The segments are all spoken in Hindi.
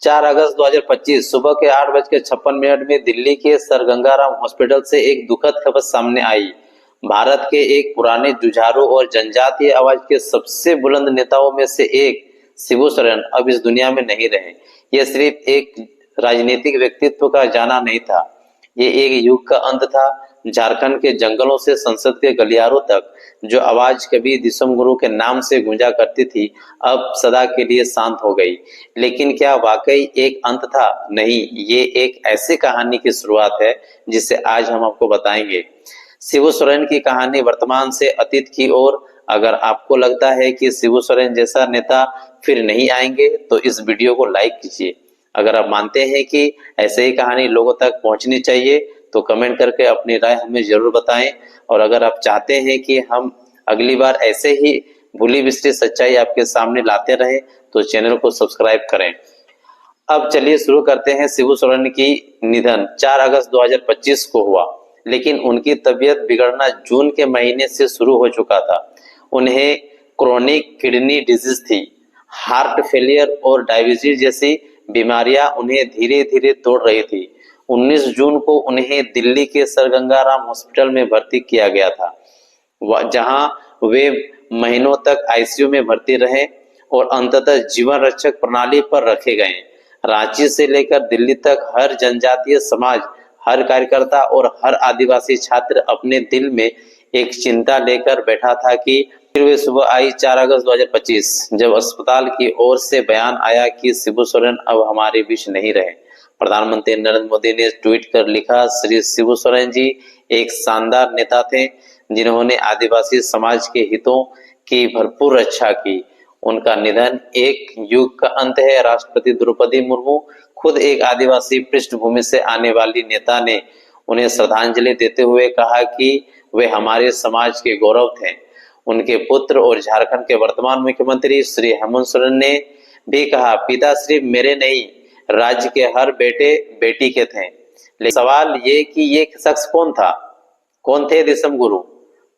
4 अगस्त 2025 सुबह के 8:56 में दिल्ली के सर गंगाराम हॉस्पिटल से एक दुखद खबर सामने आई। भारत के एक पुराने जुझारू और जनजातीय आवाज के सबसे बुलंद नेताओं में से एक शिबू सोरेन अब इस दुनिया में नहीं रहे। यह सिर्फ एक राजनीतिक व्यक्तित्व का जाना नहीं था, ये एक युग का अंत था। झारखंड के जंगलों से संसद के गलियारों तक जो आवाज कभी दिसम गुरु के नाम से गूंजा करती थी, अब सदा के लिए शांत हो गई। लेकिन क्या वाकई एक अंत था? नहीं, ये एक ऐसी कहानी की शुरुआत है जिसे आज हम आपको बताएंगे। शिबू सोरेन की कहानी वर्तमान से अतीत की ओर। अगर आपको लगता है कि शिबू सोरेन जैसा नेता फिर नहीं आएंगे तो इस वीडियो को लाइक कीजिए। अगर आप मानते हैं कि ऐसे ही कहानी लोगों तक पहुंचनी चाहिए तो कमेंट करके अपनी राय हमें जरूर बताएं। और अगर आप चाहते हैं कि हम अगली बार ऐसे ही भूली बिसरी सच्चाई आपके सामने लाते रहें तो चैनल को सब्सक्राइब करें। अब चलिए शुरू करते हैं। शिबू सोरेन की निधन 4 अगस्त 2025 को हुआ, लेकिन उनकी तबीयत बिगड़ना जून के महीने से शुरू हो चुका था। उन्हें क्रोनिक किडनी डिजीज थी। हार्ट फेलियर और डायबिटीज जैसी बीमारियां उन्हें धीरे धीरे तोड़ रही थी। 19 जून को उन्हें दिल्ली के सर गंगाराम हॉस्पिटल में भर्ती किया गया था, जहां वे महीनों तक आईसीयू में भर्ती रहे और अंततः जीवन रक्षक प्रणाली पर रखे गए। रांची से लेकर दिल्ली तक हर जनजातीय समाज, हर कार्यकर्ता और हर आदिवासी छात्र अपने दिल में एक चिंता लेकर बैठा था कि फिर वे सुबह आई 4 अगस्त 2025, जब अस्पताल की ओर से बयान आया कि शिबू सोरेन अब हमारे बीच नहीं रहे। प्रधानमंत्री नरेंद्र मोदी ने ट्वीट कर लिखा, श्री शिबू सोरेन जी एक शानदार नेता थे जिन्होंने आदिवासी समाज के हितों की भरपूर रक्षा की। उनका निधन एक युग का अंत है। राष्ट्रपति द्रौपदी मुर्मू, खुद एक आदिवासी पृष्ठभूमि से आने वाली नेता, ने उन्हें श्रद्धांजलि देते हुए कहा कि वे हमारे समाज के गौरव थे। उनके पुत्र और झारखंड के वर्तमान मुख्यमंत्री श्री हेमंत सोरेन ने भी कहा, पिता सिर्फ मेरे नहीं, राज्य के हर बेटे बेटी के थे। लेकिन सवाल ये कि ये शख्स कौन था, कौन थे दिसम गुरु?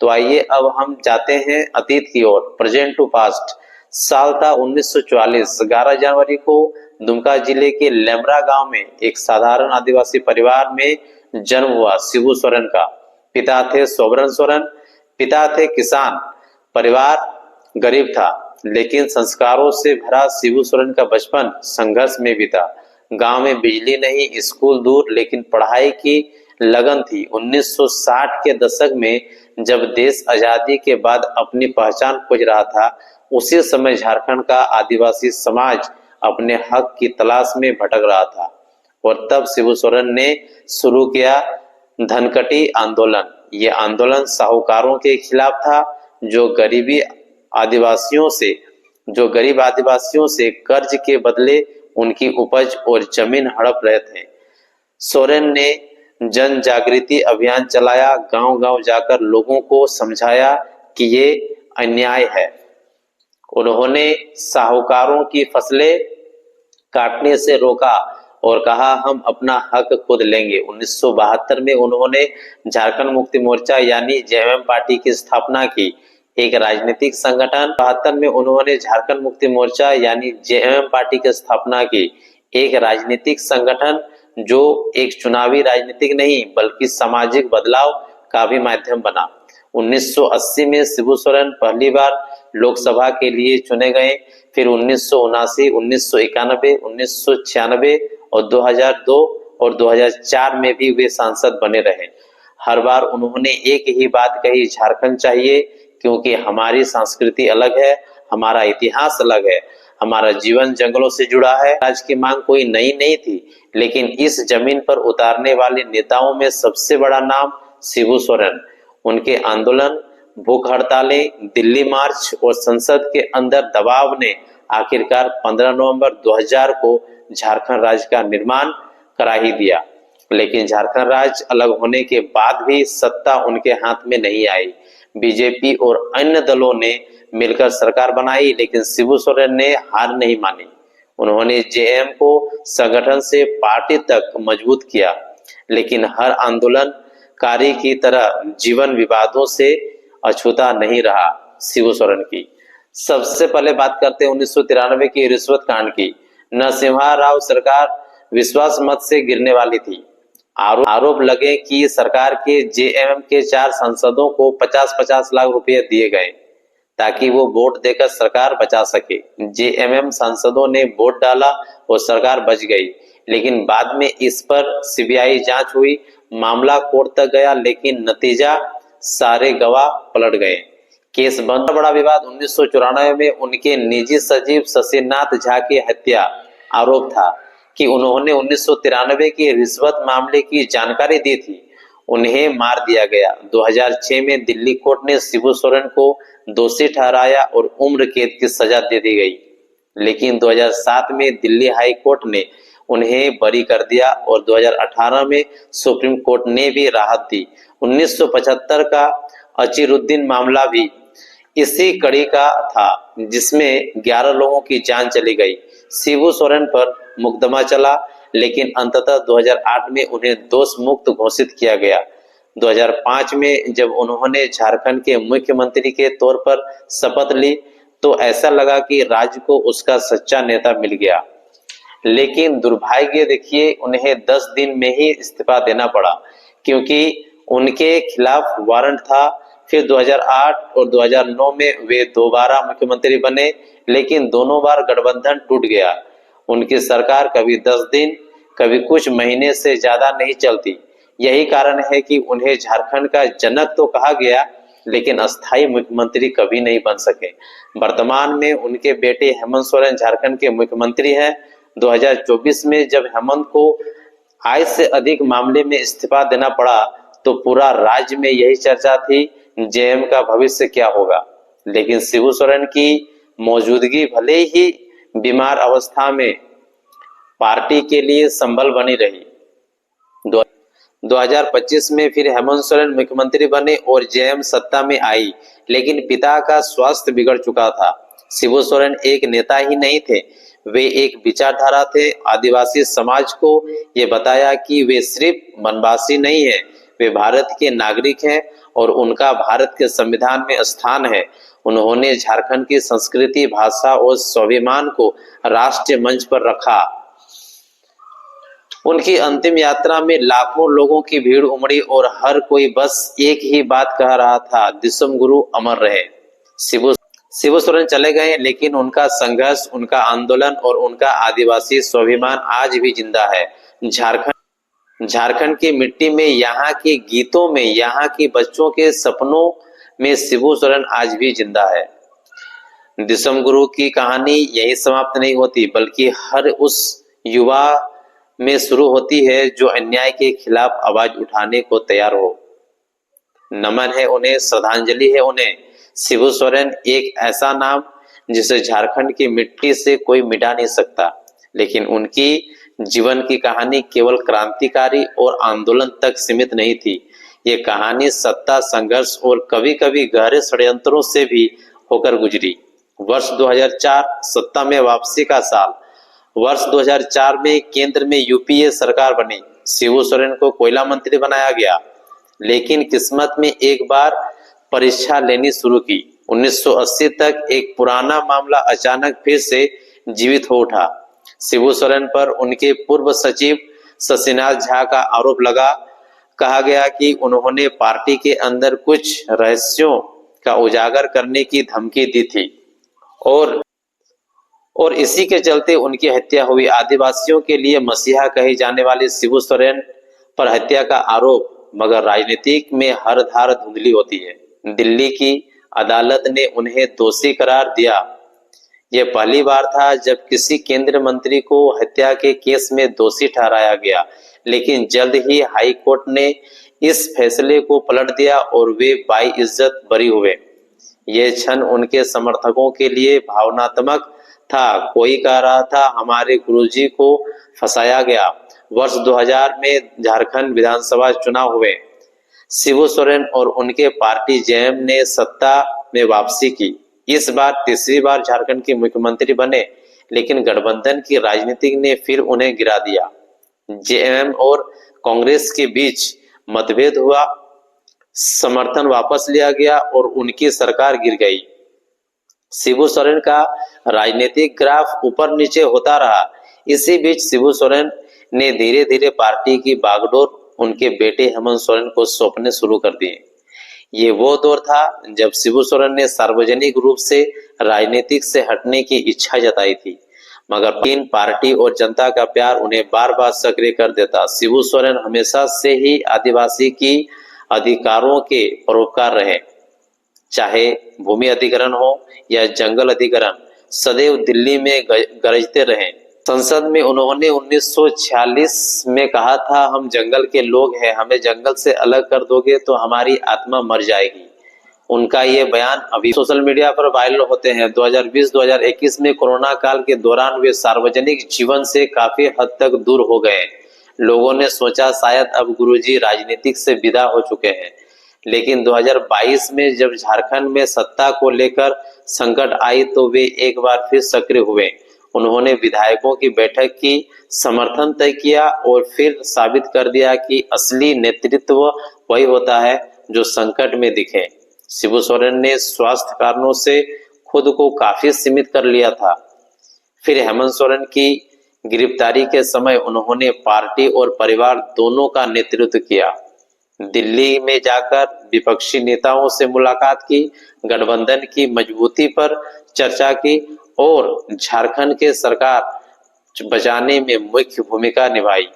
तो आइए अब हम जाते हैं अतीत की ओर, प्रेजेंट टू पास्ट। साल था 1944। 11 जनवरी को दुमका जिले के लेमरा गांव में एक साधारण आदिवासी परिवार में जन्म हुआ शिबू सोरेन का। पिता थे सोबरन सोरेन, पिता थे किसान। परिवार गरीब था, लेकिन संस्कारों से भरा शिबू सोरेन का बचपन संघर्ष में बीता। गांव में बिजली नहीं, स्कूल दूर, लेकिन पढ़ाई की लगन थी। 1960 के दशक में जब देश आजादी के बाद अपनी पहचान खोज रहा था, उसी समय झारखंड का आदिवासी समाज अपने हक की तलाश में भटक रहा था। और तब शिबू सोरेन ने शुरू किया धनकटी आंदोलन। ये आंदोलन साहूकारों के खिलाफ था, जो गरीब आदिवासियों से कर्ज के बदले उनकी उपज और जमीन हड़प रहे थे। सोरेन ने जन जागृति अभियान चलाया, गांव-गांव जाकर लोगों को समझाया कि ये अन्याय है। उन्होंने साहूकारों की फसलें काटने से रोका और कहा, हम अपना हक खुद लेंगे। 1972 में उन्होंने झारखंड मुक्ति मोर्चा यानी जेएमएम पार्टी की स्थापना की, एक राजनीतिक संगठन। 72 में उन्होंने झारखंड मुक्ति मोर्चा यानी जेएमएम पार्टी की स्थापना की, एक राजनीतिक संगठन जो एक चुनावी राजनीतिक नहीं बल्कि सामाजिक बदलाव का भी माध्यम बना। 1980 में शिबू सोरेन पहली बार लोकसभा के लिए चुने गए। फिर 1979, 1991, 1996 और 2002 और 2004 में भी वे सांसद बने रहे। हर बार उन्होंने एक ही बात कही, झारखंड चाहिए, क्योंकि हमारी संस्कृति अलग है, हमारा इतिहास अलग है, हमारा जीवन जंगलों से जुड़ा है। आज की मांग कोई नई नहीं थी, लेकिन इस जमीन पर उतारने वाले नेताओं में सबसे बड़ा नाम शिबू सोरेन। उनके आंदोलन, भूख हड़तालें, दिल्ली मार्च और संसद के अंदर दबाव ने आखिरकार 15 नवंबर 2000 को झारखंड राज्य का निर्माण करा ही दिया। लेकिन झारखंड राज्य अलग होने के बाद भी सत्ता उनके हाथ में नहीं आई। बीजेपी और अन्य दलों ने मिलकर सरकार बनाई, लेकिन शिबू सोरेन ने हार नहीं मानी। उन्होंने जेएम को संगठन से पार्टी तक मजबूत किया, लेकिन हर आंदोलनकारी की तरह जीवन विवादों से अछूता नहीं रहा। शिबू सोरेन की सबसे पहले बात करते हैं 1993 की रिश्वत कांड की। नरसिम्हा राव सरकार विश्वास मत से गिरने वाली थी। आरोप लगे कि सरकार के जेएमएम के 4 सांसदों को 50-50 लाख रुपए दिए गए ताकि वो वोट देकर सरकार बचा सके। जेएमएम सांसदों ने वोट डाला और सरकार बच गई, लेकिन बाद में इस पर सीबीआई जांच हुई, मामला कोर्ट तक गया, लेकिन नतीजा सारे गवाह पलट गए, केस बंद। बड़ा विवाद 1994 में उनके निजी सचिव शशिनाथ झा की हत्या आरोप था कि उन्होंने 1993 के रिश्वत मामले की जानकारी दी थी। उन्हें मार दिया गया। 2006 में दिल्ली कोर्ट ने शिबू सोरेन को दोषी ठहराया और उम्र कैद की सजा दे दी गई, लेकिन 2007 में दिल्ली हाई कोर्ट ने उन्हें बरी कर दिया और 2018 में सुप्रीम कोर्ट ने भी राहत दी। 1975 का अजीरुद्दीन मामला भी इसी कड़ी का था, जिसमें 11 लोगों की जान चली गई। शिबू सोरेन पर मुकदमा चला, लेकिन अंततः 2008 में उन्हें दोष मुक्त घोषित किया गया। 2005 में जब उन्होंने झारखंड के मुख्यमंत्री के तौर पर शपथ ली तो ऐसा लगा कि राज्य को उसका सच्चा नेता मिल गया, लेकिन दुर्भाग्य देखिए, उन्हें 10 दिन में ही इस्तीफा देना पड़ा क्योंकि उनके खिलाफ वारंट था। फिर 2008 और 2009 में वे दोबारा मुख्यमंत्री बने, लेकिन दोनों बार गठबंधन टूट गया। उनकी सरकार कभी 10 दिन, कभी कुछ महीने से ज्यादा नहीं चलती। यही कारण है कि उन्हें झारखंड का जनक तो कहा गया, लेकिन अस्थायी मुख्यमंत्री कभी नहीं बन सके। वर्तमान में उनके बेटे हेमंत सोरेन झारखंड के मुख्यमंत्री हैं। 2024 में जब हेमंत को आय से अधिक मामले में इस्तीफा देना पड़ा तो पूरा राज्य में यही चर्चा थी, जेएम का भविष्य क्या होगा। लेकिन शिबू सोरेन की मौजूदगी भले ही बीमार अवस्था में पार्टी के लिए संबल बनी रही। 2025 में फिर हेमंत सोरेन मुख्यमंत्री बने और जेएम सत्ता में आई, लेकिन पिता का स्वास्थ्य बिगड़ चुका था। शिबू सोरेन एक नेता ही नहीं थे, वे एक विचारधारा थे। आदिवासी समाज को ये बताया कि वे सिर्फ वनवासी नहीं है, वे भारत के नागरिक हैं और उनका भारत के संविधान में स्थान है। उन्होंने झारखंड की संस्कृति, भाषा और स्वाभिमान को राष्ट्रीय मंच पर रखा। उनकी अंतिम यात्रा में लाखों लोगों की भीड़ उमड़ी और हर कोई बस एक ही बात कह रहा था, दिसम गुरु अमर रहे। शिबू सोरेन चले गए, लेकिन उनका संघर्ष, उनका आंदोलन और उनका आदिवासी स्वाभिमान आज भी जिंदा है। झारखंड की मिट्टी में, यहाँ के गीतों में, यहाँ के बच्चों के सपनों में शिबू सोरेन आज भी जिंदा है। दिसम गुरु की कहानी यही समाप्त नहीं होती, बल्कि हर उस युवा में शुरू होती है जो अन्याय के खिलाफ आवाज उठाने को तैयार हो। नमन है उन्हें, श्रद्धांजलि है उन्हें। शिबू सोरेन एक ऐसा नाम जिसे झारखंड की मिट्टी से कोई मिटा नहीं सकता, लेकिन उनकी जीवन की कहानी केवल क्रांतिकारी और आंदोलन तक सीमित नहीं थी। ये कहानी सत्ता, संघर्ष और कभी-कभी गहरे षड्यंत्रों से भी होकर गुजरी। वर्ष 2004 सत्ता में वापसी का साल। वर्ष 2004 में केंद्र में यूपीए सरकार बनी। शिबू सोरेन को कोयला मंत्री बनाया गया, लेकिन किस्मत में एक बार परीक्षा लेनी शुरू की। 1980 तक एक पुराना मामला अचानक फिर से जीवित हो उठा। शिबू सोरेन पर उनके पूर्व सचिव शशिनाथ झा का आरोप लगा। कहा गया कि उन्होंने पार्टी के अंदर कुछ रहस्यों का उजागर करने की धमकी दी थी और इसी के चलते उनकी हत्या हुई। आदिवासियों के लिए मसीहा कहे जाने वाले शिबू सोरेन पर हत्या का आरोप, मगर राजनीतिक में हर धार धुंधली होती है। दिल्ली की अदालत ने उन्हें दोषी करार दिया। यह पहली बार था जब किसी केंद्रीय मंत्री को हत्या के केस में दोषी ठहराया गया, लेकिन जल्द ही हाई कोर्ट ने इस फैसले को पलट दिया और वे बाइज्जत बरी हुए। यह क्षण उनके समर्थकों के लिए भावनात्मक था। कोई कह रहा था हमारे गुरुजी को फंसाया गया। वर्ष 2000 में झारखंड विधानसभा चुनाव हुए। शिबू सोरेन और उनके पार्टी जेएम ने सत्ता में वापसी की। इस बार तीसरी बार झारखंड के मुख्यमंत्री बने, लेकिन गठबंधन की राजनीति ने फिर उन्हें गिरा दिया। जेएम और कांग्रेस के बीच मतभेद हुआ, समर्थन वापस लिया गया और उनकी सरकार गिर गई। शिबू सोरेन का राजनीतिक ग्राफ ऊपर नीचे होता रहा, इसी बीच शिबू सोरेन ने धीरे धीरे पार्टी की बागडोर उनके बेटे हेमंत सोरेन को सौंपने शुरू कर दिए। ये वो दौर था जब शिबू सोरेन ने सार्वजनिक रूप से राजनीतिक से हटने की इच्छा जताई थी, मगर तीन पार्टी और जनता का प्यार उन्हें बार बार सक्रिय कर देता। शिबू सोरेन हमेशा से ही आदिवासी की अधिकारों के परोपकार रहे, चाहे भूमि अधिग्रहण हो या जंगल अधिग्रहण, सदैव दिल्ली में गरजते रहे। संसद में उन्होंने 1946 में कहा था, हम जंगल के लोग हैं, हमें जंगल से अलग कर दोगे तो हमारी आत्मा मर जाएगी। उनका ये बयान अभी सोशल मीडिया पर वायरल होते हैं। 2020-2021 में कोरोना काल के दौरान वे सार्वजनिक जीवन से काफी हद तक दूर हो गए। लोगों ने सोचा शायद अब गुरुजी राजनीतिक से विदा हो चुके हैं, लेकिन 2022 में जब झारखंड में सत्ता को लेकर संकट आई तो वे एक बार फिर सक्रिय हुए। उन्होंने विधायकों की बैठक की, समर्थन तय किया और फिर साबित कर दिया कि असली नेतृत्व वही होता है जो संकट में दिखे। शिबू सोरेन ने स्वास्थ्य कारणों से खुद को काफी सीमित कर लिया था। फिर हेमंत सोरेन की गिरफ्तारी के समय उन्होंने पार्टी और परिवार दोनों का नेतृत्व किया। दिल्ली में जाकर विपक्षी नेताओं से मुलाकात की, गठबंधन की मजबूती पर चर्चा की और झारखंड के सरकार बचाने में मुख्य भूमिका निभाई।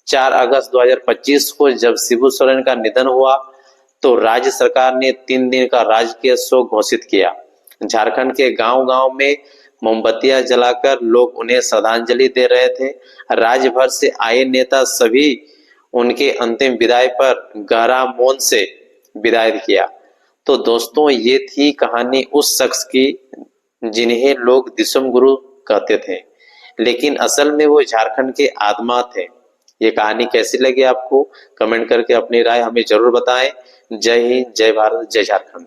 4 अगस्त 2025 को जब शिबू सोरेन का निधन हुआ तो राज्य सरकार ने 3 दिन का राजकीय शोक घोषित किया। झारखंड के गांव-गांव में मोमबत्तियां जलाकर लोग उन्हें श्रद्धांजलि दे रहे थे। राज्य भर से आए नेता सभी उनके अंतिम विदाई पर गहरा मौन से विदाई किया। तो दोस्तों, ये थी कहानी उस शख्स की जिन्हें लोग दिसम गुरु कहते थे, लेकिन असल में वो झारखंड के आत्मा थे। ये कहानी कैसी लगी आपको? कमेंट करके अपनी राय हमें जरूर बताएं। जय हिंद, जय भारत, जय झारखंड।